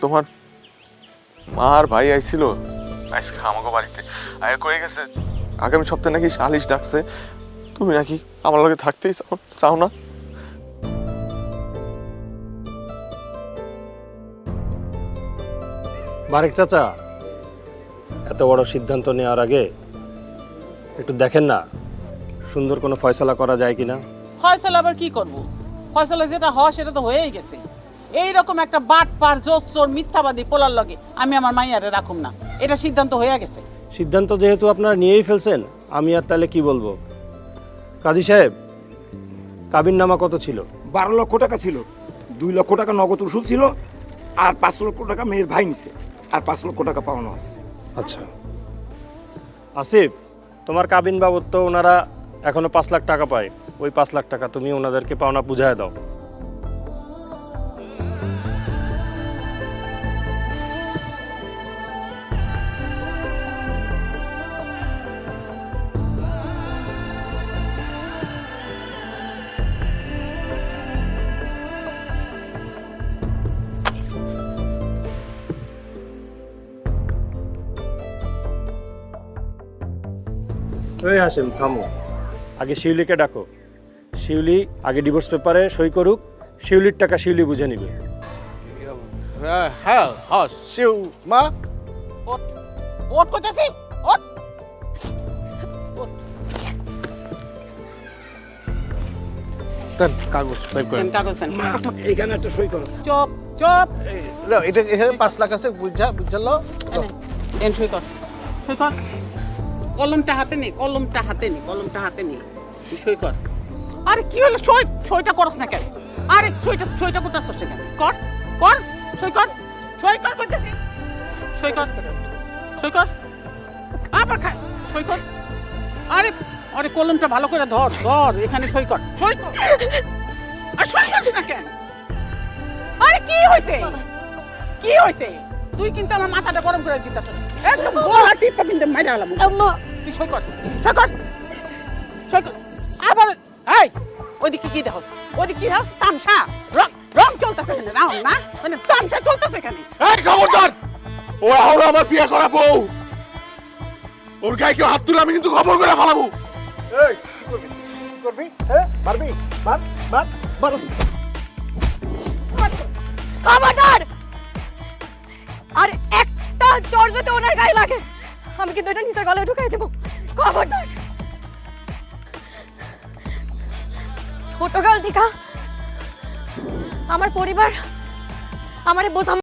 তোমার মা আর ভাই আইছিল আজকে আমাকে বাড়িতে আগে কয়ে গেছে আগামী সপ্তাহে নাকি সালিশ ডাকছে, তুমি নাকি আমার লগে থাকতেই চাও না। বারেক চাচা, এত বড় সিদ্ধান্ত নেওয়ার আগে একটু দেখেন না সুন্দর কোনো ফয়সালা করা যায় কিনা। ফয়সালা আবার কি করব? ফয়সালা যেটা হয় সেটা তো হয়েই গেছে। এইরকম একটা বাটপার জোচ্চোর মিথ্যাবাদী পোলার লগে আমি আমার মাইয়ারে রাখুম না, এটা সিদ্ধান্ত হয়ে গেছে। সিদ্ধান্ত যেহেতু আপনারা নিয়েই ফেলছেন, আমি আর তাহলে কি বলবো। কাজী সাহেব, কাবিননামা কত ছিল? 12 লক্ষ টাকা ছিল, 2 লক্ষ টাকা নগদ উসুল ছিল, আর 5 লক্ষ টাকা মেয়ের ভাই নিছে, আর 5 লক্ষ টাকা পাওনা আছে। আচ্ছা আসিফ, তোমার কাবিন বাবদ তো ওনারা এখনো 5 লাখ টাকা পায়, ওই 5 লাখ টাকা তুমি ওনাদেরকে পাওনা বুঝায় দাও। এই হাসিম, থামো। আগে শিউলিকে ডাকো। শিউলি আগে ডিভোর্স পেপারে সই করুক, শিউলির টাকা শিউলি বুঝে নিবে। হ্যাঁ হ্যাঁ, শিউ মা। ওঠ ওঠ কইতাছি, ওঠ ওঠ। দেন কাগজ টাইপ করেন। দেন কাগজ দেন। মা, এইখানে একটা সই করো। চুপ চুপ। এটা এখানে 5 লাখ আছে, বুঝলো? এনে, দেন সই কর, সই কর। কলমটা হাতে নে, কলমটা হাতে নে, কলমটা হাতে নে, তুই সই কর। আরে কি হলো, সইটা করছ না কেন? আরে সইটা করতেছস না কেন? কর কর, সই কর, সই কর কইতাছি, সই কর, সই কর, আবার সই কর। আরে আরে কলমটা ভালো করে ধর, এখানে সই কর, সই কর। আর সই করছ না কেন? আরে কি হইছে, কি হইছে? তুই কিন্তু আমার মাথাটা গরম করে দিতেছস। একদম গলা টিপা কিন্তু মাইরা আলাম। আম্মা তুই সই কর, সই কর, সই কর। আবার এই ওইদিকে কি দেখছ? ওইদিকে কি দেখছ? তামসা, রং চলতেছে এখানে, রাও না মানে তামসা চলতেছে এখানে। এই খবরদার, ওরা হলো আমার বিয়ে করা বউ, ওর গায়ে কেউ হাত তুলে আমি কিন্তু খবর করে ফেলাবো। এই কি করবি? হ্যাঁ, মারবি? মার মার মার। খবরদার! আর একটা চড় যদি ওনার গায়ে লাগে, আমি কিন্তু এটা নিচে গলায় ঢুকাই দেবো। খবরদার! ছোটকাল থেকে আমার পরিবার আমারে বোঝা